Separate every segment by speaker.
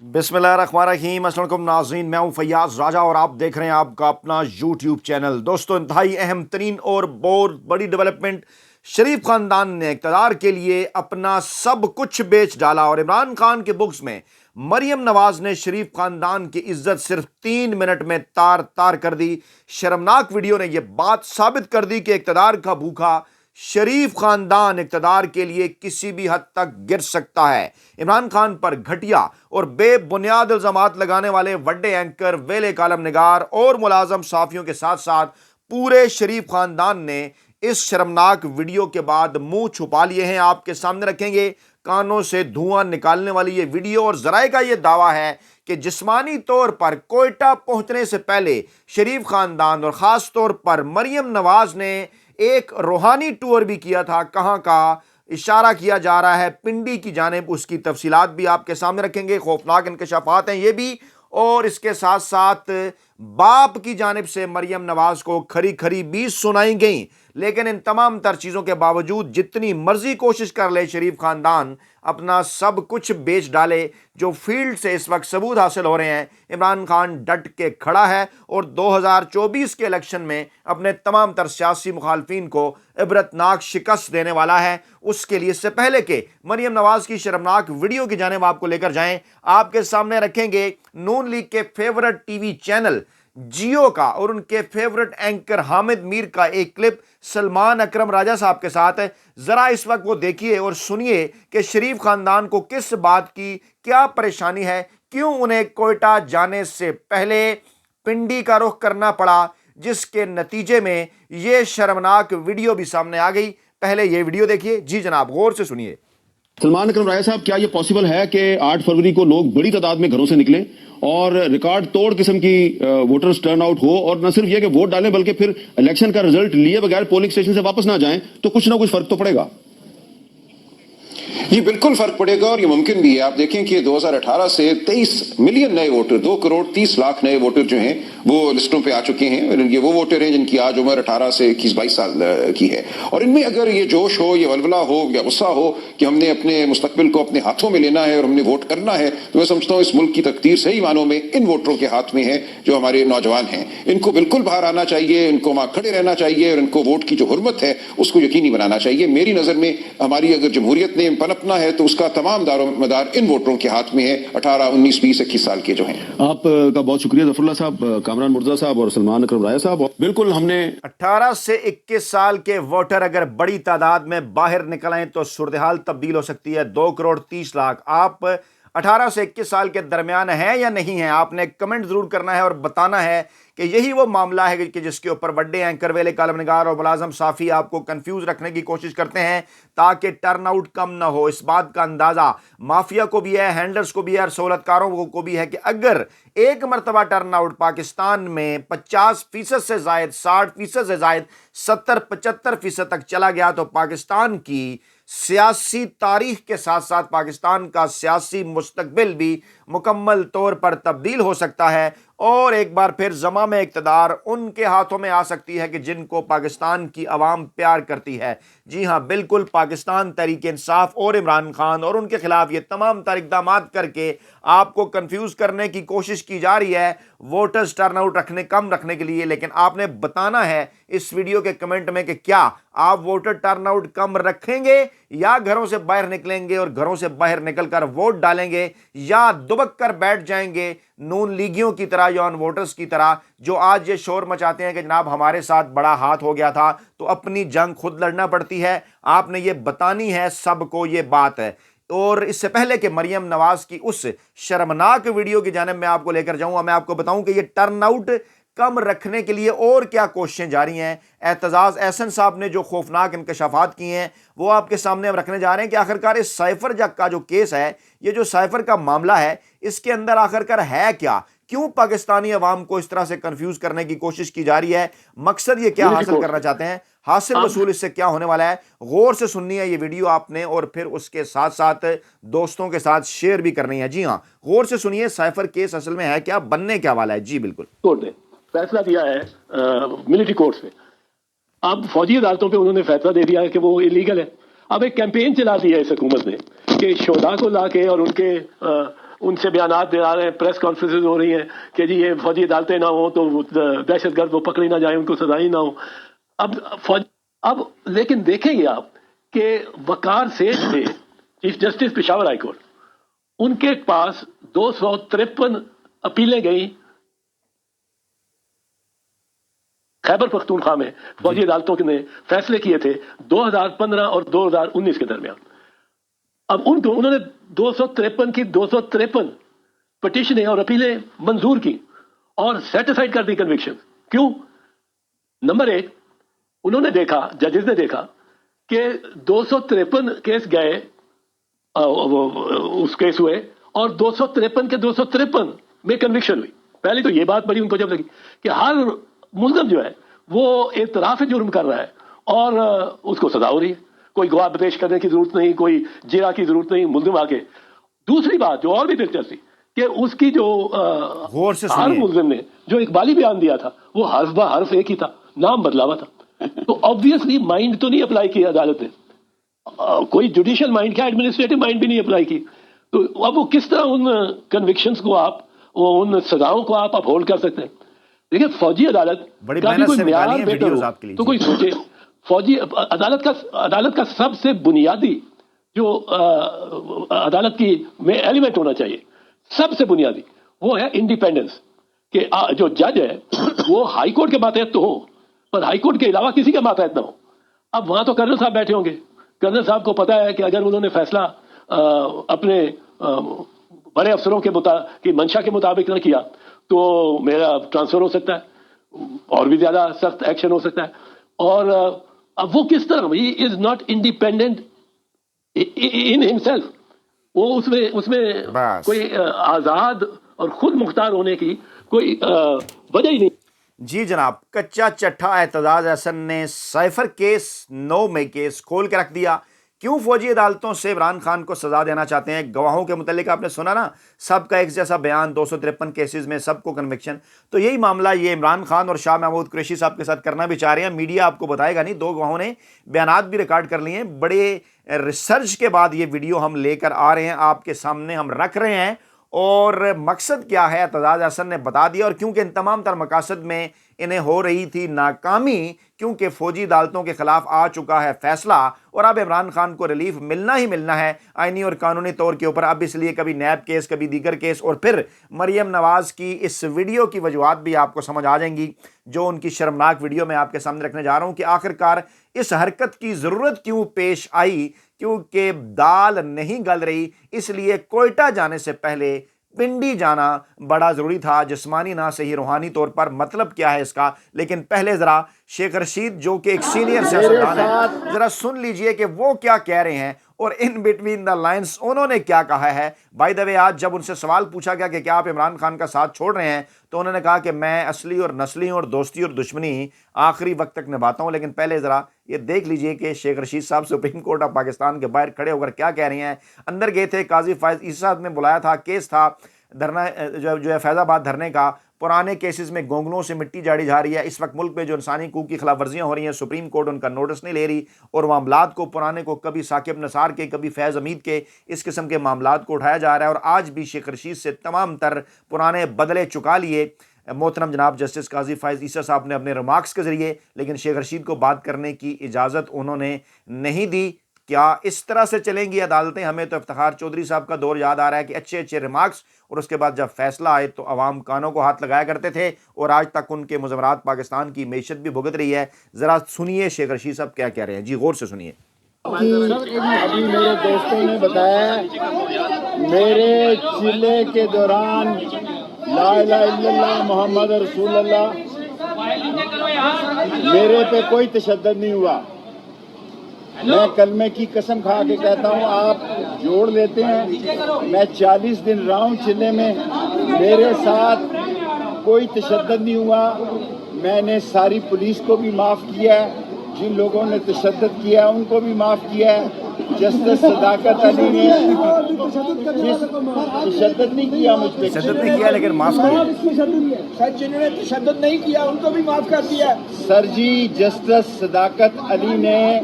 Speaker 1: बिस्मिल्लाहिर्रहमानिर्रहीम। अस्सलाम वालेकुम नाज़रीन, मैं हूं फैयाज राजा और आप देख रहे हैं आपका अपना यूट्यूब चैनल। दोस्तों, इंतहाई अहम तरीन और बहुत बड़ी डेवलपमेंट, शरीफ खानदान ने इक़्तिदार के लिए अपना सब कुछ बेच डाला और इमरान खान के बुक्स में मरियम नवाज ने शरीफ खानदान की इज्जत सिर्फ 3 मिनट में तार तार कर दी। शर्मनाक वीडियो ने यह बात साबित कर दी कि इक़्तिदार का भूखा शरीफ खानदान इक़्तिदार के लिए किसी भी हद तक गिर सकता है। इमरान खान पर घटिया और बेबुनियाद इल्जामात लगाने वाले वड्डे एंकर, वेले कालम निगार और मुलाजम साफियों के साथ साथ पूरे शरीफ खानदान ने इस शर्मनाक वीडियो के बाद मुंह छुपा लिए हैं। आपके सामने रखेंगे कानों से धुआं निकालने वाली ये वीडियो और जराए का ये दावा है कि जिस्मानी तौर पर कोयटा पहुंचने से पहले शरीफ खानदान और ख़ास तौर पर मरियम नवाज ने एक रूहानी टूर भी किया था। कहां का इशारा किया जा रहा है? पिंडी की जानिब। उसकी तफसीलात भी आपके सामने रखेंगे। खौफनाक इंकशाफात हैं ये भी, और इसके साथ साथ बाप की जानिब से मरियम नवाज को खरी खरी भी सुनाई गई। लेकिन इन तमाम तर चीज़ों के बावजूद जितनी मर्जी कोशिश कर ले शरीफ खानदान अपना सब कुछ बेच डाले, जो फील्ड से इस वक्त सबूत हासिल हो रहे हैं, इमरान खान डट के खड़ा है और 2024 के इलेक्शन में अपने तमाम तर सियासी मुखालफिन को इबरतनाक शिकस्त देने वाला है। उसके लिए इससे पहले कि मरियम नवाज की शर्मनाक वीडियो की जानिब आपको लेकर जाएं, आपके सामने रखेंगे नून लीग के फेवरेट टीवी चैनल जियो का और उनके फेवरेट एंकर हामिद मीर का एक क्लिप सलमान अकरम राजा साहब के साथ है। जरा इस वक्त वो देखिए और सुनिए कि शरीफ खानदान को किस बात की क्या परेशानी है, क्यों उन्हें कोयटा जाने से पहले पिंडी का रुख करना पड़ा, जिसके नतीजे में ये शर्मनाक वीडियो भी सामने आ गई। पहले ये वीडियो देखिए। जी जनाब, गौर से सुनिए।
Speaker 2: सलमान अकरम राय साहब, क्या ये पॉसिबल है कि 8 फरवरी को लोग बड़ी तादाद में घरों से निकलें और रिकॉर्ड तोड़ किस्म की वोटर्स टर्न आउट हो, और न सिर्फ ये कि वोट डालें बल्कि फिर इलेक्शन का रिजल्ट लिए बगैर पोलिंग स्टेशन से वापस ना जाएं, तो कुछ ना कुछ फर्क तो पड़ेगा?
Speaker 3: जी बिल्कुल फर्क पड़ेगा और ये मुमकिन भी है। आप देखें कि 2018 से 23 मिलियन नए वोटर, 2 करोड़ 30 लाख नए वोटर जो हैं वो लिस्टों पे आ चुके हैं। और ये वो वोटर हैं जिनकी आज उम्र 18 से 21-22 साल की है। और इनमें अगर ये जोश हो, ये वलवला हो या गुस्सा हो कि हमने अपने मुस्तकबिल को अपने हाथों में लेना है और हमने वोट करना है, तो मैं समझता हूँ इस मुल्क की तकदीर सही मानों में इन वोटरों के हाथ में है जो हमारे नौजवान हैं। इनको बिल्कुल बाहर आना चाहिए, इनको वहाँ खड़े रहना चाहिए और इनको वोट की जो हुर्मत है उसको यकीनी बनाना चाहिए। मेरी नज़र में हमारी अगर जमहूरियत ने पनपना है तो उसका तमाम दारोमदार इन वोटरों के हाथ में है, 18, 19, 20, 21 साल के जो हैं।
Speaker 2: आपका बहुत शुक्रिया जफरुल्लाह साहब, कामरान मुर्तज़ा साहब और सलमान अकरम राय साहब। बिल्कुल, हमने
Speaker 1: 18 से 21 साल के वोटर अगर बड़ी तादाद में बाहर निकल आए तो सूरत-ए-हाल तब्दील हो सकती है। 2 करोड़ 30 लाख। आप 18 से 21 साल के दरमियान हैं या नहीं हैं? आपने कमेंट जरूर करना है और बताना है कि यही वो मामला है कि जिसके ऊपर बड़े एंकर, वेले कालम निगार और मुलाजम साफ़ी आपको कंफ्यूज रखने की कोशिश करते हैं ताकि टर्न आउट कम ना हो। इस बात का अंदाज़ा माफिया को भी है, हैंडलर्स को भी है और सहूलतकारों को भी है कि अगर एक मरतबा टर्न आउट पाकिस्तान में 50% से जायद, 60% से जायद, 70-75% तक चला गया तो पाकिस्तान की सियासी तारीख के साथ साथ पाकिस्तान का सियासी मुस्तकबिल भी मुकम्मल तौर पर तब्दील हो सकता है और एक बार फिर ज़माम इक़्तिदार उनके हाथों में आ सकती है कि जिनको पाकिस्तान की आवाम प्यार करती है। जी हाँ, बिल्कुल, पाकिस्तान तहरीक इंसाफ और इमरान खान और उनके खिलाफ ये तमाम तर इक़दामात करके आपको कंफ्यूज करने की कोशिश की जा रही है वोटर्स टर्न आउट कम रखने के लिए। लेकिन आपने बताना है इस वीडियो के कमेंट में कि क्या आप वोटर टर्न आउट कम रखेंगे या घरों से बाहर निकलेंगे और घरों से बाहर निकलकर वोट डालेंगे, या दुबक कर बैठ जाएंगे नून लीगियों की तरह या वोटर्स की तरह जो आज ये शोर मचाते हैं कि जनाब हमारे साथ बड़ा हाथ हो गया था तो अपनी जंग खुद लड़ना पड़ती है। आपने ये बतानी है सबको ये बात है। और इससे पहले कि मरियम नवाज की उस शर्मनाक वीडियो की जानिब मैं आपको लेकर जाऊंगा, मैं आपको बताऊं कि ये टर्न आउट कम रखने के लिए और क्या कोशिशें जारी हैं। एतजाज एहसन साहब ने जो खौफनाक इंकशाफात किए हैं वो आपके सामने हम रखने जा रहे हैं कि आखिरकार इस साइफर जग का जो केस है, ये जो साइफर का मामला है, इसके अंदर आखिरकार है क्या, क्यों पाकिस्तानी अवाम को इस तरह से कंफ्यूज करने की कोशिश की जा रही है, मकसद ये क्या हासिल करना चाहते हैं, हासिल वसूल इससे क्या होने वाला है। गौर से सुननी है ये वीडियो आपने और फिर उसके साथ साथ दोस्तों के साथ शेयर भी करनी है। जी हाँ, गौर से सुनिए साइफर केस असल में है क्या, बनने क्या वाला है। जी बिल्कुल।
Speaker 4: कोर्ट ने फैसला दिया है मिलिट्री कोर्ट्स में। अब फौजी अदालतों पे उन्होंने फैसला दे दिया है कि वो इलीगल है। अब एक कैंपेन चला दी है इस हुकूमत ने कि शोधा को ला के और उनके ان سے بیانات دے آ رہے ہیں, پریس کانفرنسز ہو رہی ہیں کہ جی یہ فوجی عدالتیں نہ ہوں تو دہشت گرد وہ پکڑی نہ جائیں, ان کو سزائی نہ ہو. اب لیکن دیکھیں گے آپ کہ وقار سیٹھ تھے chief justice Peshawar high court, ان کے پاس 253 اپیلیں گئی خیبر پختونخوا میں فوجی عدالتوں نے فیصلے کیے تھے 2015 اور 2019 کے درمیان. اب انہوں نے 253 کی 253 پٹیشنیں اور اپیلیں منظور کی اور سیٹیسفائڈ کر دی کنوکشن. کیوں؟ نمبر ایک, انہوں نے دیکھا, ججز نے دیکھا کہ 253 کیس گئے, اس کیس ہوئے اور 253 کے 253 میں کنوکشن ہوئی. پہلے تو یہ بات بڑی ان کو جب لگی کہ ہر ملزم جو ہے وہ اعتراف جرم کر رہا ہے اور اس کو سزا ہو رہی ہے, کوئی گواہ پیش کرنے کی ضرورت نہیں, کوئی جرا کی ضرورت نہیں, ملزم آ کے. دوسری بات جو اور بھی دلچسپ تھی کہ اس کی جو ہر ملزم نے جو اقبالی بیان دیا تھا وہ حرف بہ حرف ایک ہی تھا, نام بدلا ہوا تھا. تو آبویسلی مائنڈ تو نہیں اپلائی کی عدالت نے, کوئی جوڈیشل مائنڈ کیا ایڈمنسٹریٹو مائنڈ بھی نہیں اپلائی کی. تو اب وہ کس طرح ان کنوکشنز کو آپ, ان سزاؤں کو آپ اپہولڈ کر سکتے ہیں؟ دیکھیں فوجی عدالت کا بھی کوئی معیار بیٹر ہو تو کوئی سوچے. فوجی عدالت کا سب سے بنیادی جو عدالت کی میں ایلیمنٹ ہونا چاہیے, سب سے بنیادی وہ ہے انڈیپینڈنس, کہ جو جج ہے وہ ہائی کورٹ کے ماتحت تو ہو پر ہائی کورٹ کے علاوہ کسی کے ماتحت نہ ہو. اب وہاں تو کرنل صاحب بیٹھے ہوں گے, کرنل صاحب کو پتا ہے کہ اگر انہوں نے فیصلہ اپنے بڑے افسروں کی منشا کے مطابق نہ کیا تو میرا ٹرانسفر ہو سکتا ہے اور بھی زیادہ سخت ایکشن ہو سکتا ہے. اور اب وہ کس طرح, he is not independent in himself, وہ اس میں کوئی آزاد اور خود مختار ہونے کی کوئی وجہ ہی نہیں.
Speaker 1: جی جناب, کچا چٹھا اعتزاز احسن نے سائفر کیس 9 میں کیس کھول کے رکھ دیا. کیوں فوجی عدالتوں سے عمران خان کو سزا دینا چاہتے ہیں؟ گواہوں کے متعلق آپ نے سنا نا, سب کا ایک جیسا بیان, 253 کیسز میں سب کو کنوکشن. تو یہی معاملہ یہ عمران خان اور شاہ محمود قریشی صاحب کے ساتھ کرنا بھی چاہ رہے ہیں. میڈیا آپ کو بتائے گا نہیں, 2 گواہوں نے بیانات بھی ریکارڈ کر لیے ہیں. بڑے ریسرچ کے بعد یہ ویڈیو ہم لے کر آ رہے ہیں, آپ کے سامنے ہم رکھ رہے ہیں. اور مقصد کیا ہے اعتزاز احسن نے بتا دیا. اور کیونکہ ان تمام تر مقاصد میں انہیں ہو رہی تھی ناکامی, کیونکہ فوجی عدالتوں کے خلاف آ چکا ہے فیصلہ اور اب عمران خان کو ریلیف ملنا ہی ملنا ہے آئینی اور قانونی طور کے اوپر. اب اس لیے کبھی نیب کیس, کبھی دیگر کیس, اور پھر مریم نواز کی اس ویڈیو کی وجوہات بھی آپ کو سمجھ آ جائیں گی جو ان کی شرمناک ویڈیو میں آپ کے سامنے رکھنے جا رہا ہوں کہ آخرکار اس حرکت کی ضرورت کیوں پیش آئی. کیونکہ دال نہیں گل رہی, اس لیے کوئٹہ جانے سے پہلے پنڈی جانا بڑا ضروری تھا, جسمانی نہ صحیح روحانی طور پر. مطلب کیا ہے اس کا؟ لیکن پہلے ذرا شیخ رشید جو کہ ایک سینئر سیاستدان ہے, ذرا سن لیجئے کہ وہ کیا کہہ رہے ہیں اور ان بٹوین دا لائنز انہوں نے کیا کہا ہے. بائی دا وے, آج جب ان سے سوال پوچھا گیا کہ کیا آپ عمران خان کا ساتھ چھوڑ رہے ہیں, تو انہوں نے کہا کہ میں اصلی اور نسلی اور دوستی اور دشمنی آخری وقت تک نبھاتا ہوں. لیکن پہلے ذرا یہ دیکھ لیجئے کہ شیخ رشید صاحب سپریم کورٹ آف پاکستان کے باہر کھڑے ہو کر کیا کہہ رہے ہیں. اندر گئے تھے, قاضی فائز عیسی صاحب نے بلایا تھا, کیس تھا دھرنا جو ہے فیض آباد دھرنے کا. پرانے کیسز میں گونگلوں سے مٹی جاڑی جا رہی ہے. اس وقت ملک میں جو انسانی حقوق کی خلاف ورزیاں ہو رہی ہیں, سپریم کورٹ ان کا نوٹس نہیں لے رہی اور معاملات کو پرانے کو کبھی ثاقب نثار کے, کبھی فیض حمید کے, اس قسم کے معاملات کو اٹھایا جا رہا ہے. اور آج بھی شیخ رشید سے تمام تر پرانے بدلے چکا لیے محترم جناب جسٹس قاضی فائز عیسی صاحب نے اپنے ریمارکس کے ذریعے, لیکن شیخ رشید کو بات کرنے کی اجازت انہوں نے نہیں دی. کیا اس طرح سے چلیں گی عدالتیں؟ ہمیں تو افتخار چودھری صاحب کا دور یاد آ رہا ہے کہ اچھے اچھے ریمارکس, اور اس کے بعد جب فیصلہ آئے تو عوام کانوں کو ہاتھ لگایا کرتے تھے, اور آج تک ان کے مضمرات پاکستان کی معیشت بھی بھگت رہی ہے. ذرا سنیے شیخ رشید صاحب کیا کہہ رہے ہیں. جی غور سے سنیے.
Speaker 5: ابھی میرے دوستوں نے بتایا میرے چلے کے دوران لا الہ الا اللہ محمد رسول اللہ, میرے پہ کوئی تشدد نہیں ہوا. میں کلمے کی قسم کھا کے کہتا ہوں, آپ جوڑ لیتے ہیں, میں 40 دن رہا ہوں چلے میں, میرے ساتھ کوئی تشدد نہیں ہوا. میں نے ساری پولیس کو بھی معاف کیا ہے, جن لوگوں نے تشدد کیا ان کو بھی معاف کیا ہے. جسٹس صداقت علی نے تشدد نہیں کیا, مجھ پہ
Speaker 1: تشدد نہیں کیا لیکن معاف کیا.
Speaker 5: سر جنہوں نے تشدد نہیں کیا ان کو بھی معاف کر دیا. سر جی, جسٹس صداقت علی نے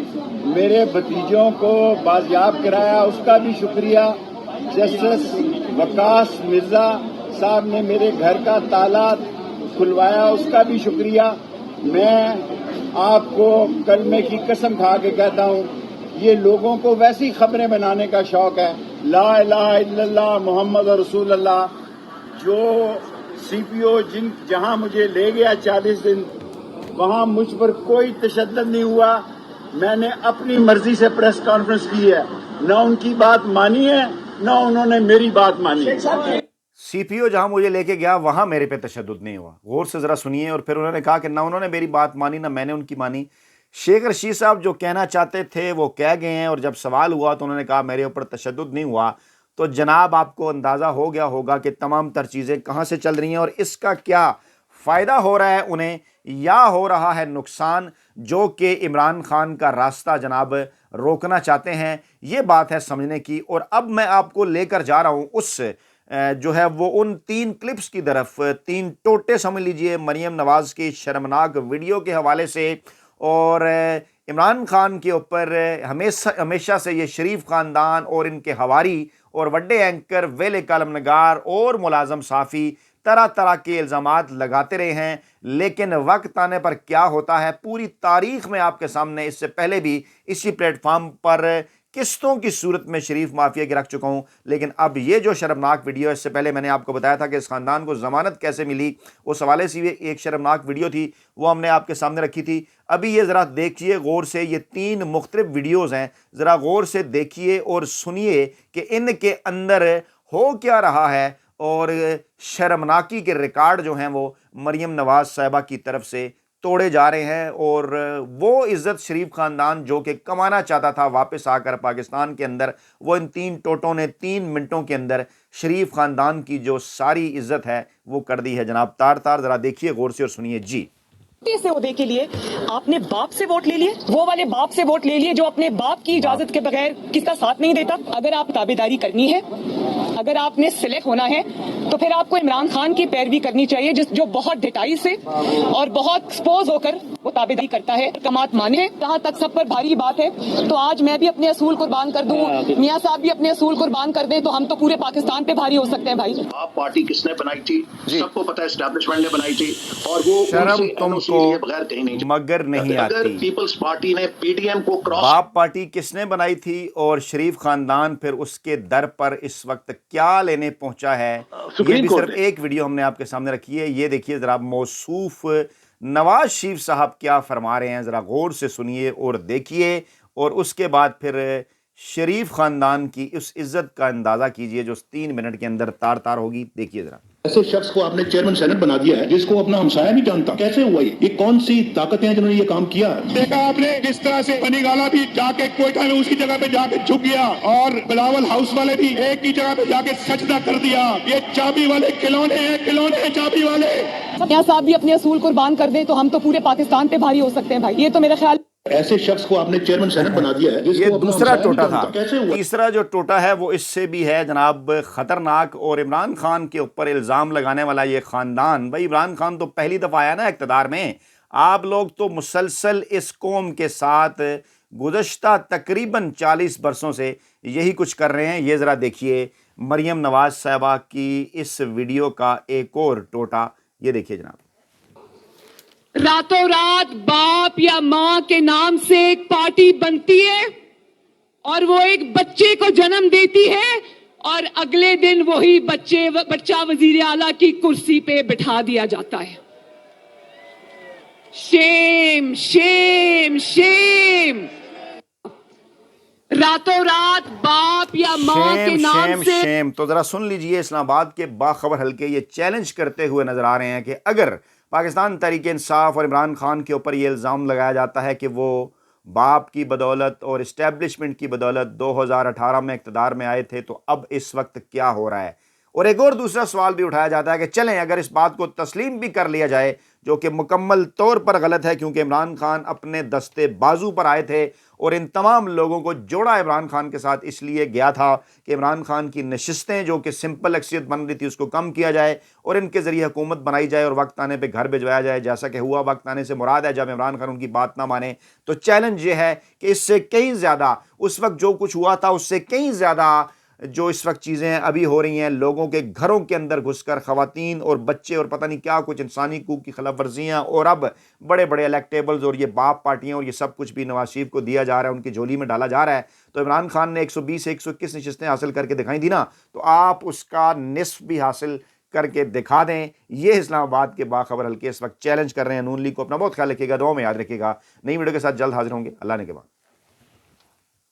Speaker 5: میرے بھتیجوں کو بازیاب کرایا, اس کا بھی شکریہ. जस्टिस वकास मिर्जा साहब ने मेरे घर का ताला खुलवाया, उसका भी शुक्रिया। मैं आपको कलमे की कसम खा के कहता हूँ, ये लोगों को वैसी खबरें बनाने का शौक है, ला इलाहा इल्लल्लाह मोहम्मद रसूलुल्लाह। जो सीपीओ जहां मुझे ले गया 40 दिन, वहां मुझ पर कोई तशद्दुद नहीं हुआ। मैंने अपनी मर्जी से प्रेस कॉन्फ्रेंस की है, न उनकी बात मानी है न उन्होंने मेरी बात मानी है।
Speaker 1: सीपीओ जहां मुझे लेके गया वहां मेरे पे तशद्दुद नहीं हुआ। गौर से जरा सुनिए। और फिर उन्होंने कहा कि ना उन्होंने मेरी बात मानी ना मैंने उनकी मानी। शेख रशीद साहब जो कहना चाहते थे वो कह गए हैं, और जब सवाल हुआ तो उन्होंने कहा मेरे ऊपर तशद्दुद नहीं हुआ। तो जनाब आपको अंदाज़ा हो गया होगा कि तमाम तर चीज़ें कहाँ से चल रही हैं और इसका क्या फ़ायदा हो रहा है उन्हें, या हो रहा है नुकसान, जो कि इमरान खान का रास्ता जनाब रोकना चाहते हैं। ये बात है समझने की। और अब मैं आपको लेकर जा रहा हूँ उस जो है वो उन 3 क्लिप्स की तरफ, 3 टोटे समझ लीजिए मरीम नवाज़ की शर्मनाक वीडियो के हवाले से। और इमरान खान के ऊपर हमेशा से ये शरीफ ख़ानदान और इनके हवारी और वड्डे एंकर, वेले कलमनगार और मुलाजम साफ़ी तरह तरह के इल्ज़ामात लगाते रहे हैं, लेकिन वक्त आने पर क्या होता है पूरी तारीख़ में आपके सामने इससे पहले भी इसी प्लेटफार्म पर किस्तों की सूरत में शरीफ माफिया की रख चुका हूं। लेकिन अब ये जो शर्मनाक वीडियो है, इससे पहले मैंने आपको बताया था कि इस ख़ानदान को ज़मानत कैसे मिली, उस हवाले से ये एक शर्मनाक वीडियो थी, वो हमने आपके सामने रखी थी। अभी ये ज़रा देखिए गौर से, ये 3 मुख्तलिफ वीडियोज़ हैं, ज़रा गौर से देखिए और सुनिए कि इनके अंदर हो क्या रहा है। और शर्मनाकी के रिकॉर्ड जो हैं वो मरीम नवाज़ साहिबा की तरफ से तोड़े जा रहे हैं। और वो इज़्ज़त शरीफ ख़ानदान जो कि कमाना चाहता था वापस आकर पाकिस्तान के अंदर, वो इन 3 टोटों ने 3 मिनटों के अंदर शरीफ ख़ानदान की जो सारी इज़्ज़त है वो कर दी है जनाब तार तार। ज़रा देखिए गौर से और सुनिए जी।
Speaker 6: से ओहदे के लिए आपने बाप से वोट ले लिए, वो वाले बाप से वोट ले लिए जो अपने बाप की इजाजत के बगैर किसका साथ नहीं देता। अगर आप ताबेदारी करनी है, अगर आपने सिलेक्ट होना है, तो फिर आपको इमरान खान की पैरवी करनी चाहिए, जो बहुत ढिठाई से और बहुत एक्सपोज होकर वो ताबेदारी करता है, कमात माने है। जहाँ तक सब पर भारी बात है, तो आज मैं भी अपने असूल कुर्बान कर दूं, मियाँ साहब भी अपने असूल कुर्बान कर दें, तो हम तो पूरे पाकिस्तान पे भारी हो सकते हैं भाई।
Speaker 7: आप पार्टी किसने बनाई थी? सबको पता है, एस्टैब्लिशमेंट ने बनाई थी, और वो
Speaker 1: शर्म तुमको
Speaker 7: बगैर कहीं नहीं
Speaker 1: मगर नहीं
Speaker 7: अगर
Speaker 1: आती।
Speaker 7: पीपल्स पार्टी ने पीडीएम को क्रॉस,
Speaker 1: बाप पार्टी किसने बनाई थी और शरीफ खानदान फिर उसके दर पर इस वक्त क्या लेने पहुंचा है, ये भी सिर्फ एक वीडियो हमने आपके सामने रखी है। ये देखिए जरा मौसूफ नवाज शरीफ साहब क्या फरमा रहे हैं, जरा गौर से सुनिए और देखिए, और उसके बाद फिर शरीफ खानदान की उस इज्जत का अंदाजा कीजिए जो 3 मिनट के अंदर तार तार होगी। देखिए जरा।
Speaker 8: ऐसे शख्स को आपने चेयरमैन सेनेट बना दिया है जिसको अपना हमसाया नहीं जानता, कैसे हुआ ये कौन सी ताकतें हैं जिन्होंने ये काम किया?
Speaker 9: देखा आपने किस तरह से बनीगाला भी जाके कोयटा में उसी जगह पे जाके झुक गया, और बिलावल हाउस वाले भी एक ही जगह पे जाके सजदा कर दिया। ये चाबी वाले खिलौने हैं चाबी वाले।
Speaker 6: मियाँ साहब भी अपने असूल कुर्बान कर दें, तो हम तो पूरे पाकिस्तान पे भारी हो सकते हैं भाई। ये तो मेरा ख्याल।
Speaker 8: ऐसे शख्स को आपने चेयरमैन सेनेट बना दिया है
Speaker 1: ये दूसरा टोटा था।
Speaker 8: कैसे हुआ?
Speaker 1: तीसरा जो टोटा है वो इससे भी है जनाब खतरनाक, और इमरान खान के ऊपर इल्ज़ाम लगाने वाला ये ख़ानदान। भाई इमरान खान तो पहली दफ़ा आया ना इक़्तिदार में, आप लोग तो मुसलसल इस कौम के साथ गुज़श्ता तकरीबन 40 बरसों से यही कुछ कर रहे हैं। ये ज़रा देखिए मरीम नवाज़ साहिबा की इस वीडियो का एक और टोटा, ये देखिए जनाब।
Speaker 10: रातों रात बाप या मां के नाम से एक पार्टी बनती है और वो एक बच्चे को जन्म देती है, और अगले दिन वही बच्चा वजीर आला की कुर्सी पे बिठा दिया जाता है। Shem Shem Shem. रातों रात बाप या मां के नाम से
Speaker 1: शेम। तो जरा सुन लीजिए, इस्लामाबाद के बाखबर हल्के ये चैलेंज करते हुए नजर आ रहे हैं कि अगर पाकिस्तान तहरीक इंसाफ और इमरान खान के ऊपर ये इल्ज़ाम लगाया जाता है कि वो बाप की बदौलत और इस्टेब्लिशमेंट की बदौलत 2018 में इक़्तिदार में आए थे, तो अब इस वक्त क्या हो रहा है। और एक और दूसरा सवाल भी उठाया जाता है कि चलें अगर इस बात को तस्लीम भी कर लिया जाए, जो कि मुकम्मल तौर पर गलत है, क्योंकि इमरान खान अपने दस्ते बाजू पर आए थे और इन तमाम लोगों को जोड़ा इमरान खान के साथ इसलिए गया था कि इमरान खान की नशिस्तें जो कि सिंपल अक्सरियत बन रही थी उसको कम किया जाए और इनके ज़रिए हुकूमत बनाई जाए और वक्त आने पे घर भिजवाया जाए, जैसा कि हुआ। वक्त आने से मुराद है जब इमरान खान उनकी बात ना माने। तो चैलेंज ये है कि इससे कहीं ज़्यादा उस वक्त जो कुछ हुआ था उससे कहीं ज़्यादा جو اس وقت چیزیں ابھی ہو رہی ہیں، لوگوں کے گھروں کے اندر گھس کر خواتین اور بچے اور پتہ نہیں کیا کچھ انسانی حقوق کی خلاف ورزیاں، اور اب بڑے بڑے الیکٹیبلز اور یہ باپ پارٹیاں اور یہ سب کچھ بھی نواز شریف کو دیا جا رہا ہے، ان کی جھولی میں ڈالا جا رہا ہے. تو عمران خان نے 120 سے 121 نشستیں حاصل کر کے دکھائی دی نا، تو آپ اس کا نصف بھی حاصل کر کے دکھا دیں. یہ اسلام آباد کے باخبر حلقے اس وقت چیلنج کر رہے ہیں نون لیگ کو. اپنا بہت خیال رکھیے گا، دعاؤں میں یاد رکھیے گا. نئی ویڈیو کے ساتھ جلد حاضر ہوں گے. اللہ نے کے بعد.